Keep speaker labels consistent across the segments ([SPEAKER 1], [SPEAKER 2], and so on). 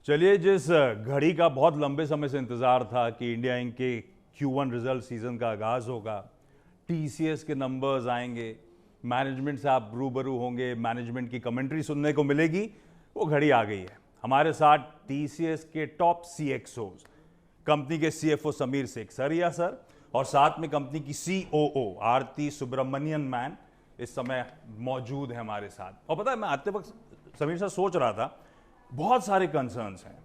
[SPEAKER 1] चलिए, जिस घड़ी का बहुत लंबे समय से इंतजार था कि इंडिया इंक के Q1 रिजल्ट सीजन का आगाज होगा, टीसीएस के नंबर्स आएंगे, मैनेजमेंट से आप रूबरू होंगे, मैनेजमेंट की कमेंट्री सुनने को मिलेगी, वो घड़ी आ गई है। हमारे साथ टीसीएस के टॉप CXOs, कंपनी के CFO समीर सेखसरिया सर और साथ में कंपनी की COO आरती सुब्रमण्यन मैन इस समय मौजूद है हमारे साथ। और पता है, मैं आते वक्त समीर सर सोच रहा था, बहुत सारे कंसर्न्स हैं,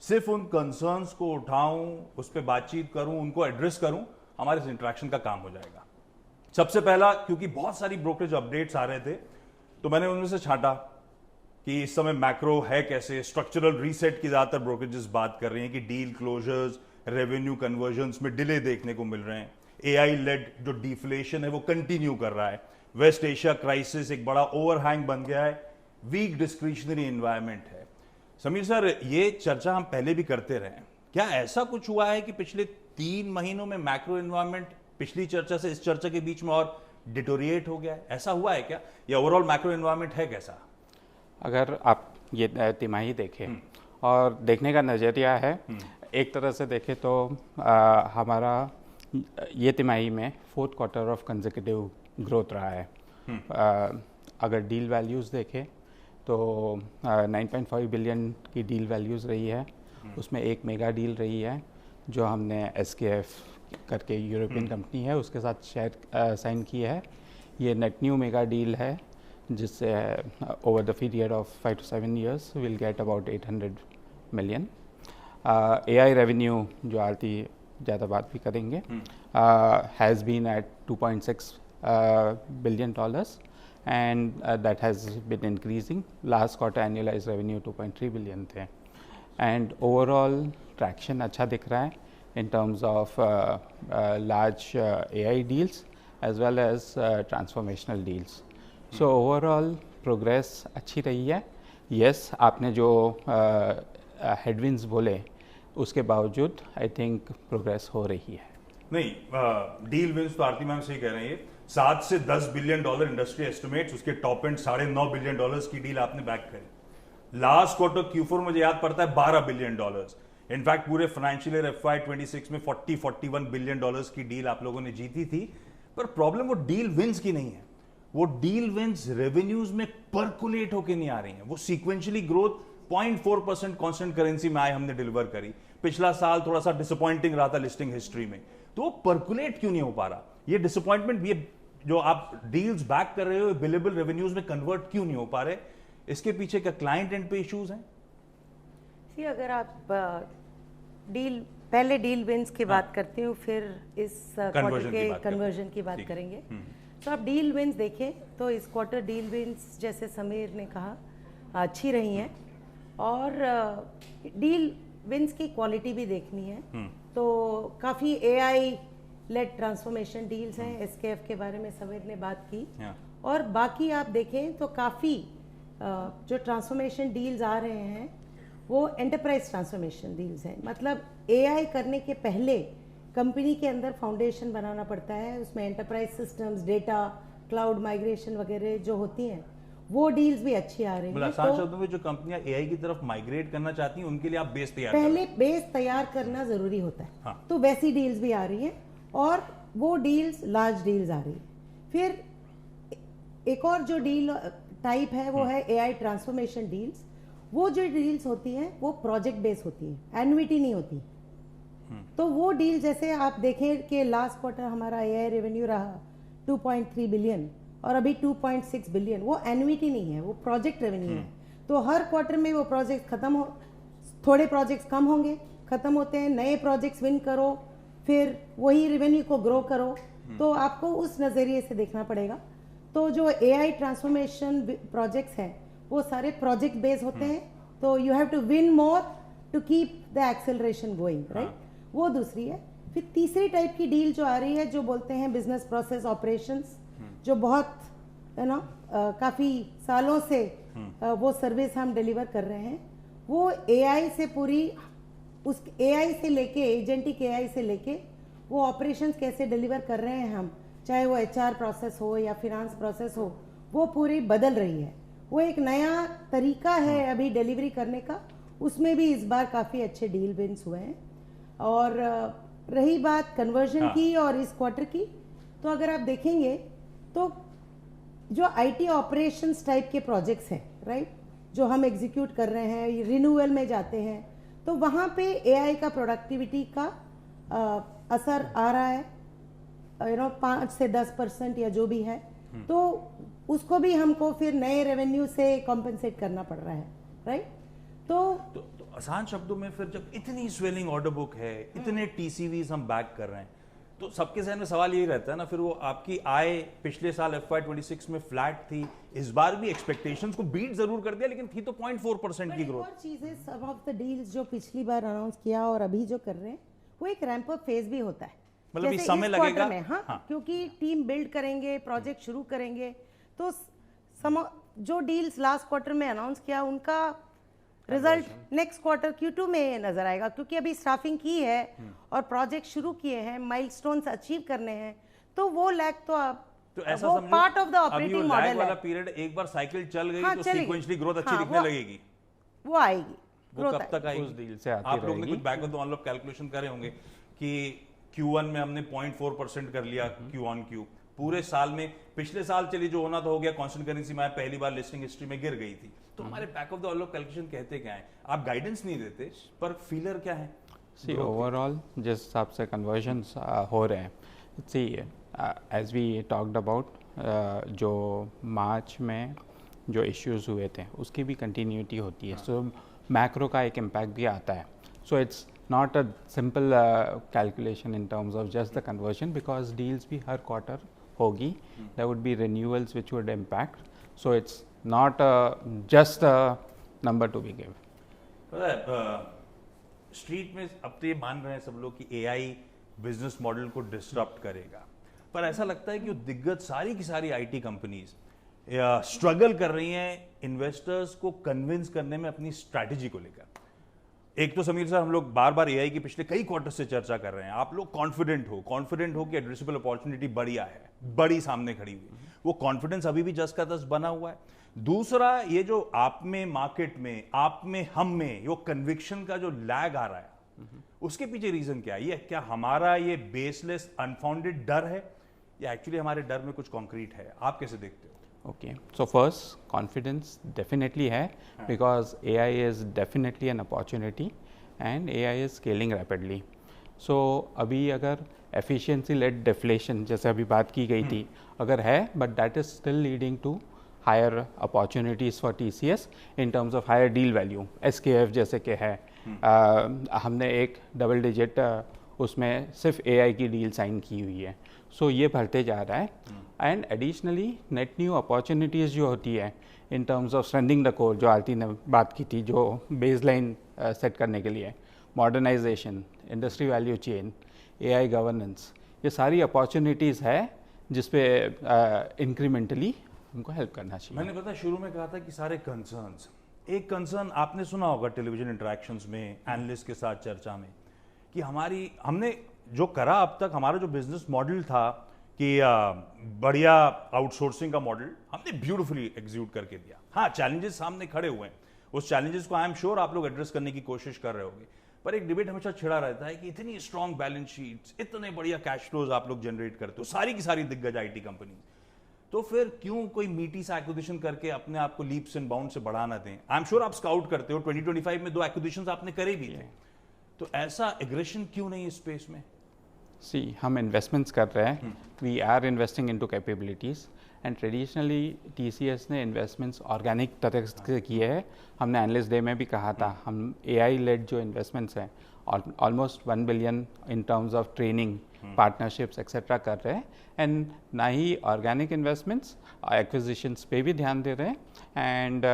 [SPEAKER 1] सिर्फ उन कंसर्न्स को उठाऊं, उस पर बातचीत करूं, उनको एड्रेस करूं, हमारे इस इंटरेक्शन का काम हो जाएगा। सबसे पहला, क्योंकि बहुत सारी ब्रोकरेज अपडेट्स आ रहे थे, तो मैंने उनमें से छांटा कि इस समय मैक्रो है कैसे। स्ट्रक्चरल रीसेट की ज्यादातर ब्रोकरेजेस बात कर रही हैं कि डील क्लोजर्स, रेवेन्यू कन्वर्जन्स में डिले देखने को मिल रहे हैं। एआई लेड जो डिफ्लेशन है वो कंटिन्यू कर रहा है। वेस्ट एशिया क्राइसिस एक बड़ा ओवरहैंग बन गया है। वीक डिस्क्रिशनरी एनवायरमेंट है। समीर सर, ये चर्चा हम पहले भी करते रहे हैं, क्या ऐसा कुछ हुआ है कि पिछले 3 महीनों में मैक्रो एनवायरमेंट पिछली चर्चा से इस चर्चा के बीच में और डिटोरिएट हो गया है? ऐसा हुआ है क्या, या ओवरऑल मैक्रो एनवायरमेंट है कैसा?
[SPEAKER 2] अगर आप ये तिमाही देखें और देखने का नज़रिया है, एक तरह से देखें तो हमारा ये तिमाही में 4th quarter of consecutive growth रहा है। अगर डील वैल्यूज़ देखें तो 9.5 बिलियन की डील वैल्यूज़ रही है। उसमें एक मेगा डील रही है जो हमने SKF करके यूरोपियन कंपनी है उसके साथ शेयर साइन की है। ये नेट न्यू मेगा डील है जिससे over the period of 5 to 7 years will get about 800 million. AI revenue जो आरती ज़्यादा बात भी करेंगे has been at $2.6 billion and that has been increasing. Last quarter annualized revenue 2.3 billion थे and overall traction अच्छा दिख रहा है in terms of large AI deals as well as transformational deals. So overall progress अच्छी रही है। Yes, आपने जो headwinds बोले उसके बावजूद I think progress हो रही है।
[SPEAKER 1] नहीं, डील विंस तो आरती मैम सही कह रहे हैं। 7 से 10 बिलियन डॉलर इंडस्ट्री एस्टिमेट्स, उसके टॉप एंड $9.5 बिलियन की डील आपने बैक करी। लास्ट क्वार्टर Q4 मुझे याद पड़ता है $12 बिलियन। इनफैक्ट पूरे फाइनेंशियल ईयर FY26 में 41 बिलियन डॉलर्स की डील आप लोगों ने जीती थी। पर प्रॉब्लम वो डील विंस की नहीं है, वो डील विंस रेवेन्यूज में परकुलेट होके नहीं आ रही है। वो सीक्वेंशियली ग्रोथ 0.4% कांस्टेंट करेंसी में आए हमने डिलीवर करी। पिछला साल थोड़ा सा डिसअपॉइंटिंग रहा था लिस्टिंग हिस्ट्री में, तो परकुलेट क्यों नहीं हो पा रहा? ये डिसअपॉइंटमेंट, ये जो आप डील्स बैक कर रहे हो बिलेबल रेवेन्यूज में कन्वर्ट क्यों नहीं हो पा रहे? इसके पीछे क्या क्लाइंट एंड पे इश्यूज हैं?
[SPEAKER 3] अगर आप पहले डील विंस की बात करती हूँ, फिर इस क्वार्टर के कन्वर्जन की बात करेंगे। तो आप डील विंस देखें तो इस क्वार्टर डील विंस जैसे समीर ने कहा अच्छी रही हैं, और डील विंस की क्वालिटी भी देखनी है तो काफ़ी AI लेड ट्रांसफॉर्मेशन डील्स हैं। SKF के बारे में समीर ने बात की, और बाकी आप देखें तो काफ़ी जो ट्रांसफॉर्मेशन डील्स आ रहे हैं वो एंटरप्राइज ट्रांसफॉर्मेशन डील्स हैं। मतलब AI करने के पहले कंपनी के अंदर फाउंडेशन बनाना पड़ता है, उसमें enterprise systems, data, cloud migration वगैरह जो होती हैं, वो डील्स भी अच्छी आ रही हैं।
[SPEAKER 1] आसान शब्दों में जो कंपनियां AI की तरफ माइग्रेट करना चाहती हैं उनके लिए आप बेस तैयार
[SPEAKER 3] पहले बेस तैयार करना जरूरी होता है।
[SPEAKER 1] हाँ।
[SPEAKER 3] तो वैसी डील्स भी आ रही हैं, और वो डील्स लार्ज डील्स आ रही है। फिर एक और जो डील टाइप है वो है AI ट्रांसफॉर्मेशन डील्स। वो जो डील्स होती हैं वो प्रोजेक्ट बेस होती है, एन्युइटी नहीं होती। तो वो डील जैसे आप देखें कि लास्ट क्वार्टर हमारा AI रेवेन्यू रहा 2.3 बिलियन और अभी 2.6 बिलियन, वो एन्युइटी नहीं है, वो प्रोजेक्ट रेवेन्यू है। तो हर क्वार्टर में वो प्रोजेक्ट खत्म हो, थोड़े प्रोजेक्ट्स कम होंगे, खत्म होते हैं, नए प्रोजेक्ट्स विन करो, फिर वही रेवेन्यू को ग्रो करो। तो आपको उस नज़रिए से देखना पड़ेगा। तो जो AI ट्रांसफॉर्मेशन प्रोजेक्ट्स हैं वो सारे प्रोजेक्ट बेस होते हैं, तो you have to win more to keep the acceleration going, right. वो दूसरी है। फिर तीसरी टाइप की डील जो आ रही है जो बोलते हैं बिजनेस प्रोसेस ऑपरेशंस, जो बहुत है ना काफ़ी सालों से वो सर्विस हम डिलीवर कर रहे हैं। वो AI से पूरी उस AI से लेके एजेंटिक AI से लेके वो ऑपरेशंस कैसे डिलीवर कर रहे हैं हम, चाहे वो HR प्रोसेस हो या फिनांस प्रोसेस हो, वो पूरी बदल रही है। वो एक नया तरीका है अभी डिलीवरी करने का, उसमें भी इस बार काफ़ी अच्छे डील विन्स हुए हैं। और रही बात कन्वर्जन की और इस क्वार्टर की, तो अगर आप देखेंगे तो जो आईटी ऑपरेशंस टाइप के प्रोजेक्ट्स हैं, राइट, जो हम एग्जीक्यूट कर रहे हैं, रिन्यूअल में जाते हैं, तो वहाँ पे एआई का प्रोडक्टिविटी का असर आ रहा है, 5 से 10% या जो भी है, तो उसको भी हमको फिर नए रेवेन्यू से कॉम्पेंसेट करना पड़ रहा है, राइट। तो
[SPEAKER 1] आसान शब्दों में फिर जब इतनी स्वेलिंग ऑर्डर बुक है, इतने टीसीवीज हम बैक कर रहे हैं, तो सबके जहन में सवाल यही रहता है ना, फिर वो आपकी आय पिछले साल FY26 में फ्लैट थी, इस बार भी एक्सपेक्टेशंस को बीट जरूर कर दिया, लेकिन थी तो 0.4% की ग्रोथ।
[SPEAKER 3] और चीजें, सम ऑफ द डील्स जो पिछली बार अनाउंस किया और अभी जो कर रहे हैं, वो एक रैंप अप फेज भी होता है,
[SPEAKER 1] मतलब
[SPEAKER 3] जैसे
[SPEAKER 1] समय
[SPEAKER 3] इस
[SPEAKER 1] लगेगा।
[SPEAKER 3] क्वार्टर में, हाँ, क्योंकि टीम बिल्ड करेंगे, प्रोजेक्ट शुरू करेंगे, तो जो डील्स लास्ट क्वार्टर में अनाउंस किया उनका रिजल्ट नेक्स्ट क्वार्टर Q2 में नजर आएगा, क्योंकि अभी स्टाफिंग की है और प्रोजेक्ट शुरू किए हैं, माइलस्टोन्स अचीव करने हैं, तो वो लैग तो आप
[SPEAKER 1] तो ऐसा
[SPEAKER 3] वो
[SPEAKER 1] समझो
[SPEAKER 3] पार्ट ऑफ द
[SPEAKER 1] अभी वो
[SPEAKER 3] ऑपरेटिंग
[SPEAKER 1] लैग
[SPEAKER 3] मॉडल
[SPEAKER 1] वाला
[SPEAKER 3] है।
[SPEAKER 1] पीरियड एक बार साइकिल चल गई
[SPEAKER 3] हाँ,
[SPEAKER 1] तो
[SPEAKER 3] चलेगी।
[SPEAKER 1] सीक्वेंशियली ग्रोथ अच्छी
[SPEAKER 3] हाँ,
[SPEAKER 1] दिखने लगेगी,
[SPEAKER 3] वो आएगी,
[SPEAKER 1] वो कब तक आएगी?
[SPEAKER 2] उस डील से आती
[SPEAKER 1] आप लोग ने
[SPEAKER 2] रहेगी।
[SPEAKER 1] कुछ back of the envelope calculation करे होंगे कि Q1 में हमने 0.4% कर लिया Q on Q, पूरे साल में, पिछले साल चलिए जो होना था हो गया, कांस्टेंट करेंसी में पहली बार लिस्टिंग हिस्ट्री में गिर गई थी, तो हमारे back of the envelope calculation कहते क्या है? आप गाइडेंस नहीं देते, पर फीलर क्या है?
[SPEAKER 2] सी ओवरऑल जिस हिसाब से कन्वर्जन्स हो रहे हैं, सी एज वी टॉक्ड अबाउट, जो मार्च में जो इश्यूज हुए थे उसकी भी कंटिन्यूटी होती है, सो मैक्रो का एक इम्पैक्ट भी आता है। So it's not a simple calculation in terms of just the conversion, because deals भी हर क्वार्टर होगी, there would be renewals which would impact, so it's not just a number to be give.
[SPEAKER 1] Street में अब तो ये मान रहे हैं सब लोग कि एआई बिजनेस मॉडल को डिस्टर्ब करेगा, पर ऐसा लगता है कि वो दिग्गज सारी की सारी आईटी कंपनीज स्ट्रगल कर रही हैं इन्वेस्टर्स को कन्विंस करने में अपनी स्ट्रैटेजी को लेकर। एक तो समीर सर, हम लोग बार बार एआई की पिछले कई क्वार्टर से चर्चा कर रहे हैं, आप लोग कॉन्फिडेंट हो कि एड्रेसेबल अपॉर्चुनिटी बढ़िया है, बड़ी सामने खड़ी हुई, वो कॉन्फिडेंस अभी भी जस का तस बना हुआ है। दूसरा, ये जो आप में, मार्केट में, आप में, हम में, वो कन्विक्शन का जो लैग आ रहा है, उसके पीछे रीजन क्या है? ये क्या हमारा ये बेसलेस अनफाउंडेड डर है, या एक्चुअली हमारे डर में कुछ कॉन्क्रीट है? आप कैसे देखते हो?
[SPEAKER 2] Okay, so first, confidence definitely है, because AI is definitely an opportunity and AI is scaling rapidly. So अभी अगर efficiency led deflation जैसे अभी बात की गई थी अगर है, but that is still leading to higher opportunities for TCS in terms of higher deal value. SKF जैसे कि है, हमने एक डबल डिजिट उसमें सिर्फ AI की डील साइन की हुई है, सो ये बढ़ते जा रहा है। And additionally net new opportunities जो होती है इन terms of strengthening the core, जो आरती ने बात की थी, जो बेसलाइन सेट करने के लिए, modernisation, industry value chain, AI governance, ये सारी अपॉर्चुनिटीज़ है जिस पे इंक्रीमेंटली हमको हेल्प करना चाहिए।
[SPEAKER 1] मैंने पता शुरू में कहा था कि सारे कंसर्न्स, एक कंसर्न आपने सुना होगा टेलीविजन इंटरेक्शंस में, एनालिस्ट के साथ चर्चा में, कि हमने जो करा अब तक, हमारा जो बिजनेस मॉडल था कि बढ़िया आउटसोर्सिंग का मॉडल हमने ब्यूटीफुली एग्जीक्यूट करके दिया। हाँ, चैलेंजेस सामने खड़े हुए हैं, उस चैलेंजेस को आई एम श्योर आप लोग एड्रेस करने की कोशिश कर रहे होंगे, पर एक डिबेट हमेशा छिड़ा रहता है कि इतनी स्ट्रॉन्ग बैलेंस शीट्स, इतने बढ़िया कैश फ्लोज आप लोग जनरेट करते हो, सारी की सारी दिग्गज आईटी कंपनी, तो फिर क्यों कोई मीटी सा एक्विजिशन करके अपने आप को लीप्स एंड बाउंड से बढ़ा ना दें? आई एम श्योर आप स्काउट करते हो, 2025 में 2 एक्विजिशंस आपने करे भी थे, तो ऐसा एग्रेशन क्यों नहीं इस स्पेस में?
[SPEAKER 2] सी हम इन्वेस्टमेंट्स कर रहे हैं, we are investing into capabilities, and traditionally TCS ने इन्वेस्टमेंट्स ऑर्गेनिक तरह से किए हैं। हमने एनालिस्ट डे में भी कहा था, हम AI लेड जो इन्वेस्टमेंट्स हैं almost 1 billion in terms of training, partnerships etcetera कर रहे हैं, एंड ना ही ऑर्गेनिक इन्वेस्टमेंट्स, एक्विजिशंस पे भी ध्यान दे रहे हैं, and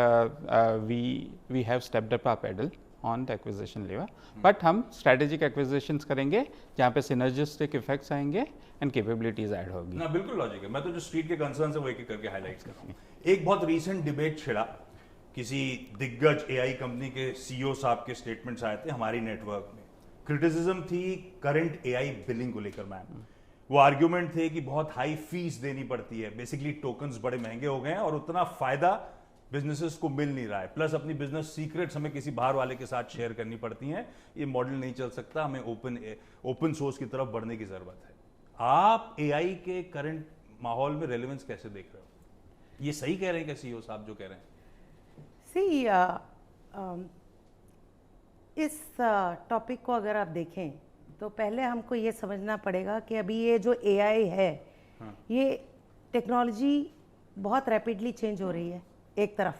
[SPEAKER 2] we have stepped up our pedal on the acquisition level, but हम स्ट्रेटेजिक एक्विजिशंस करेंगे जहाँ पे सिनर्जिस्टिक इफेक्ट्स आएंगे एंड कैपेबिलिटीज ऐड होगी।
[SPEAKER 1] ना बिल्कुल लॉजिक है, मैं तो जो स्ट्रीट के कंसर्न है वो एक एक करके हाईलाइट कर रहा हूँ। एक बहुत रीसेंट डिबेट छिड़ा, किसी दिग्गज AI कंपनी के CEO साहब के स्टेटमेंट्स आए थे हमारी नेटवर्क में, क्रिटिसिज्म थी करंट AI बिलिंग को लेकर। मैम, वो आर्ग्यूमेंट थे कि बहुत हाई फीस देनी पड़ती है, बेसिकली टोकन्स बड़े महंगे हो गए हैं और उतना फायदा बिजनेसेस को मिल नहीं रहा है, प्लस अपनी बिजनेस सीक्रेट्स हमें किसी बाहर वाले के साथ शेयर करनी पड़ती हैं, ये मॉडल नहीं चल सकता, हमें ओपन सोर्स की तरफ बढ़ने की जरूरत है। आप एआई के करंट माहौल में रेलेवेंस कैसे देख रहे हो? ये सही कह रहे हैं क्या सीईओ साहब जो कह रहे हैं?
[SPEAKER 3] इस टॉपिक को अगर आप देखें तो पहले हमको ये समझना पड़ेगा कि अभी ये जो एआई है, ये टेक्नोलॉजी बहुत रैपिडली चेंज हो रही है एक तरफ,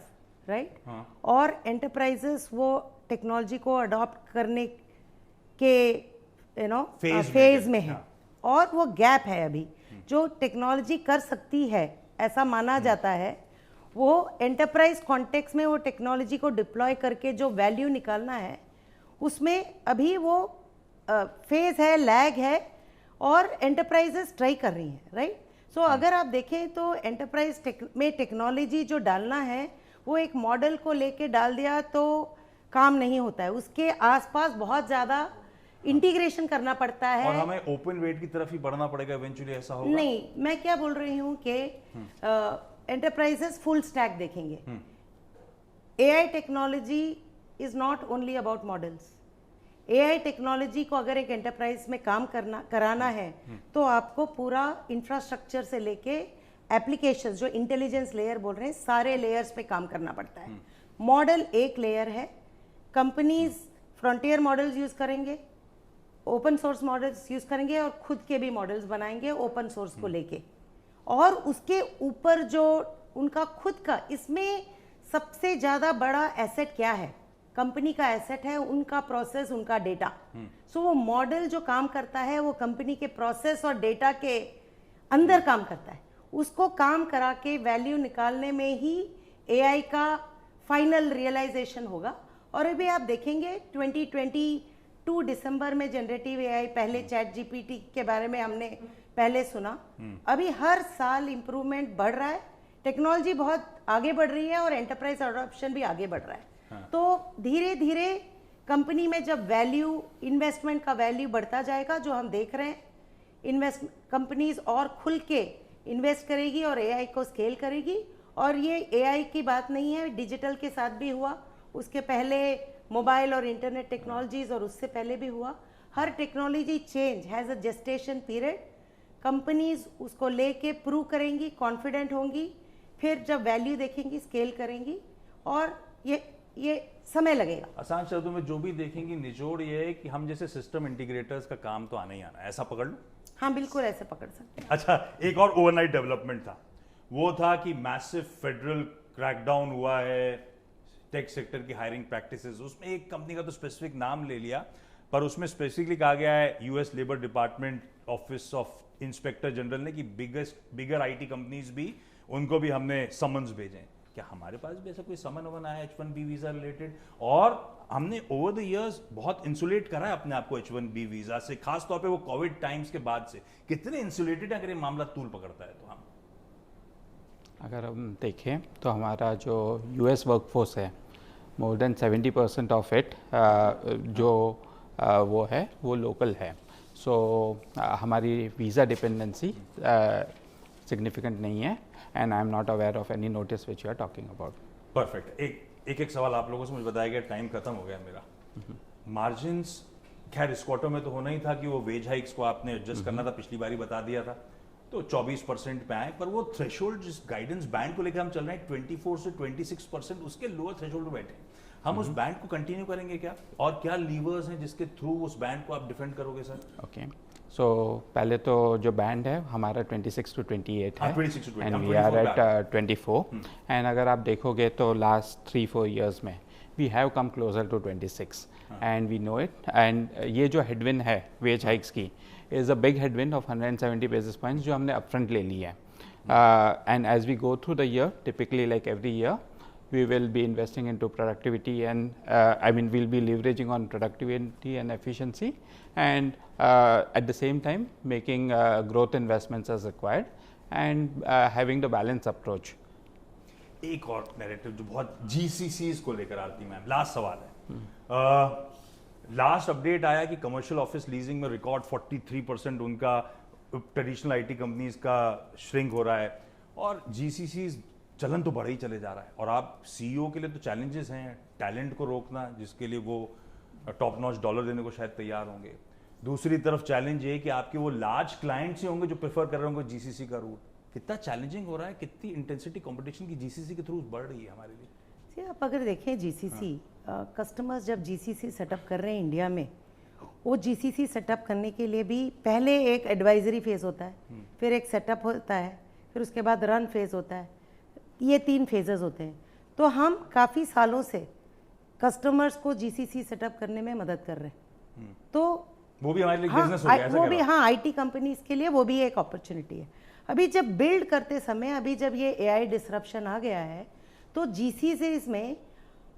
[SPEAKER 3] राइट? और एंटरप्राइजेस वो टेक्नोलॉजी को अडॉप्ट करने के फेज में है, और वो गैप है अभी। जो टेक्नोलॉजी कर सकती है ऐसा माना जाता है, वो एंटरप्राइज कॉन्टेक्स्ट में वो टेक्नोलॉजी को डिप्लॉय करके जो वैल्यू निकालना है, उसमें अभी वो फेज है, लैग है, और एंटरप्राइजेस ट्राई कर रही हैं, राइट? सो अगर आप देखें तो एंटरप्राइज में टेक्नोलॉजी जो डालना है, वो एक मॉडल को लेके डाल दिया तो काम नहीं होता है, उसके आसपास बहुत ज़्यादा इंटीग्रेशन करना पड़ता है,
[SPEAKER 1] और हमें ओपन वेट की तरफ ही बढ़ना पड़ेगा इवेंचुअली, ऐसा होगा?
[SPEAKER 3] नहीं, मैं क्या बोल रही हूँ कि एंटरप्राइजेस फुल स्टैक देखेंगे। AI technology is not only about models. AI technology को अगर एक एंटरप्राइज में काम कराना है तो आपको पूरा इंफ्रास्ट्रक्चर से लेके एप्लीकेशंस, जो इंटेलिजेंस लेयर बोल रहे हैं, सारे लेयर्स पे काम करना पड़ता है। मॉडल एक लेयर है, कंपनीज फ्रंटियर मॉडल्स यूज करेंगे, ओपन सोर्स मॉडल्स यूज करेंगे, और खुद के भी मॉडल्स बनाएंगे ओपन सोर्स को लेके, और उसके ऊपर जो उनका खुद का, इसमें सबसे ज्यादा बड़ा एसेट क्या है? कंपनी का एसेट है उनका प्रोसेस, उनका डेटा। सो वो मॉडल जो काम करता है वो कंपनी के प्रोसेस और डेटा के अंदर काम करता है, उसको काम करा के वैल्यू निकालने में ही एआई का फाइनल रियलाइजेशन होगा। और अभी आप देखेंगे 2022 दिसंबर में जनरेटिव एआई, पहले चैट जीपीटी के बारे में हमने पहले सुना, अभी हर साल इंप्रूवमेंट बढ़ रहा है, टेक्नोलॉजी बहुत आगे बढ़ रही है और एंटरप्राइज अडॉप्शन भी आगे बढ़ रहा है। तो धीरे धीरे कंपनी में जब वैल्यू, इन्वेस्टमेंट का वैल्यू बढ़ता जाएगा, जो हम देख रहे हैं, कंपनीज और खुल के इन्वेस्ट करेगी और एआई को स्केल करेगी। और ये एआई की बात नहीं है, डिजिटल के साथ भी हुआ, उसके पहले मोबाइल और इंटरनेट टेक्नोलॉजीज, और उससे पहले भी हुआ। हर technology change has a gestation period. Companies उसको लेके प्रूव करेंगी, कॉन्फिडेंट होंगी, फिर जब वैल्यू देखेंगी स्केल करेंगी, और ये समय लगेगा।
[SPEAKER 1] आसान शब्दों में जो भी देखेंगी, निचोड़ ये है कि हम जैसे सिस्टम इंटीग्रेटर्स का काम तो आना ही आना है, ऐसा पकड़ लो?
[SPEAKER 3] हाँ, बिल्कुल ऐसे पकड़ सकते हैं।
[SPEAKER 1] अच्छा, एक और ओवरनाइट डेवलपमेंट था, वो था कि मैसिव फेडरल क्रैकडाउन हुआ है टेक सेक्टर की हायरिंग प्रैक्टिसेस। उसमें एक कंपनी का तो स्पेसिफिक नाम ले लिया, पर उसमें स्पेसिफिकली कहा गया है US labour department office of inspector general ने कि बिगर आईटी कंपनीज भी, उनको भी हमने समन्स भेजे। क्या हमारे पास भी ऐसा कोई समन वमन आया H1B वीजा रिलेटेड? और हमने ओवर द इयर्स बहुत इंसुलेट करा है अपने आप को H1B वीजा से, खास तौर पे वो कोविड टाइम्स के बाद से। कितने इंसुलेटेड अगर ये मामला तूल पकड़ता है तो हम?
[SPEAKER 2] अगर हम देखें तो हमारा जो यूएस वर्कफोर्स है, मोर देन 70% ऑफ इट वो है, वो लोकल है। सो हमारी वीज़ा डिपेंडेंसी सिग्निफिकेंट नहीं है, and I am not aware of any notice which you are talking about.
[SPEAKER 1] Perfect. एक सवाल आप लोगों से मुझे बताया गया, टाइम खत्म हो गया मेरा। मार्जिन्स खैर इस क्वार्टर में तो होना ही था कि वो वेज हाइक्स को आपने एडजस्ट करना था, पिछली बारी बता दिया था, तो 24% पे आए, पर वो थ्रेशोल्ड जिस गाइडेंस बैंड को लेकर हम चल रहे हैं 24 से 26%, उसके लोअर थ्रेशोल्ड पे बैठे। हम उस बैंड को कंटिन्यू करेंगे क्या, और क्या लीवर्स हैं जिसके थ्रू उस बैंड को आप डिफेंड करोगे सर?
[SPEAKER 2] ओके, सो पहले तो जो बैंड है हमारा 26 to 28 है,
[SPEAKER 1] 26 to 28,
[SPEAKER 2] and we are at 24, and अगर आप देखोगे तो लास्ट 3-4 years में we have come closer to 26, and we know it. And ये जो हेडविन है वेज हाइक्स की is a big headwind of 170 basis points जो हमने अपफ्रंट ले ली है। And as we go through the year, typically like every year, we will be investing into productivity, and we'll be leveraging on productivity and efficiency, and at the same time making growth investments as required, and having the balanced approach.
[SPEAKER 1] एक और narrative जो बहुत GCCs को लेकर आती, ma'am, last सवाल है। Last update आया कि कमर्शियल ऑफिस लीजिंग में रिकॉर्ड 43% उनका ट्रेडिशनल IT कंपनीज का श्रिंक हो रहा है, और GCCs चलन तो बढ़ ही चले जा रहा है, और आप सीईओ के लिए तो चैलेंजेस हैं, टैलेंट को रोकना, जिसके लिए वो टॉप नॉच डॉलर देने को शायद तैयार होंगे। दूसरी तरफ चैलेंज ये कि आपके वो लार्ज क्लाइंट्स ही होंगे जो प्रेफर कर रहे होंगे जीसीसी का रूट। कितना चैलेंजिंग हो रहा है, कितनी इंटेंसिटी कंपटीशन की जीसीसी के थ्रू बढ़ रही है हमारे लिए।
[SPEAKER 3] जी, आप अगर देखें जीसीसी, कस्टमर्स जब जीसीसी सेटअप कर रहे हैं इंडिया में, वो जीसीसी सेटअप करने के लिए भी पहले एक एडवाइजरी फेज होता है, फिर एक सेटअप होता है, फिर उसके बाद रन फेज होता है। ये 3 फेजेस होते हैं। तो हम काफ़ी सालों से कस्टमर्स को जीसीसी सेटअप करने में मदद कर रहे हैं। तो
[SPEAKER 1] वो भी हमारे लिए
[SPEAKER 3] हाँ,
[SPEAKER 1] बिजनेस हो गया, ऐसा
[SPEAKER 3] वो
[SPEAKER 1] कह
[SPEAKER 3] भी
[SPEAKER 1] रहा हूं।
[SPEAKER 3] हाँ, आईटी कंपनीज के लिए वो भी एक अपॉर्चुनिटी है। अभी जब बिल्ड करते समय, अभी जब ये एआई डिसरप्शन आ गया है, तो जीसीसी में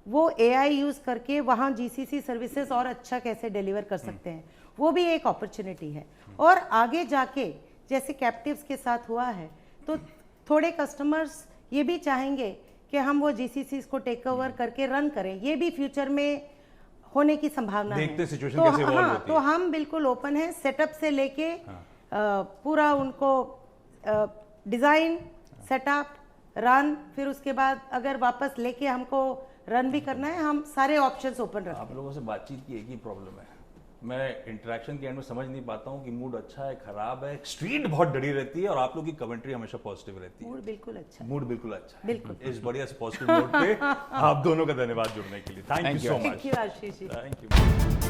[SPEAKER 3] वो एआई यूज करके वहाँ जीसीसी सर्विसेज और अच्छा कैसे डिलीवर कर सकते हैं, वो भी एक अपॉर्चुनिटी है। और आगे जाके जैसे कैप्टिव्स के साथ हुआ है, तो थोड़े कस्टमर्स ये भी चाहेंगे कि हम वो जीसीसी को टेक ओवर करके रन करें। ये भी फ्यूचर में होने की संभावना है।
[SPEAKER 1] देखते सिचुएशन
[SPEAKER 3] तो
[SPEAKER 1] कैसे इवॉल्व
[SPEAKER 3] हाँ,
[SPEAKER 1] होती
[SPEAKER 3] तो
[SPEAKER 1] है।
[SPEAKER 3] हम बिल्कुल ओपन हैं सेटअप से लेके पूरा उनको डिज़ाइन, सेटअप, रन, फिर उसके बाद अगर वापस लेके हमको रन भी करना है, हम सारे ऑप्शंस ओपन रखते हैं।
[SPEAKER 1] आप लोगों से बातचीत की एक ही प्रॉब्लम है, मैं इंटरेक्शन के एंड में समझ नहीं पाता हूँ कि मूड अच्छा है, खराब है। स्ट्रीट बहुत डरी रहती है और आप लोग की कमेंट्री हमेशा पॉजिटिव रहती है।
[SPEAKER 3] मूड बिल्कुल अच्छा है।
[SPEAKER 1] मूड बिल्कुल अच्छा है।
[SPEAKER 3] बिल्कुल।
[SPEAKER 1] इस बढ़िया से पॉजिटिव नोट पे आप दोनों का धन्यवाद जुड़ने के लिए। Thank you so much.
[SPEAKER 3] Thank you Ashish ji.
[SPEAKER 1] Thank you.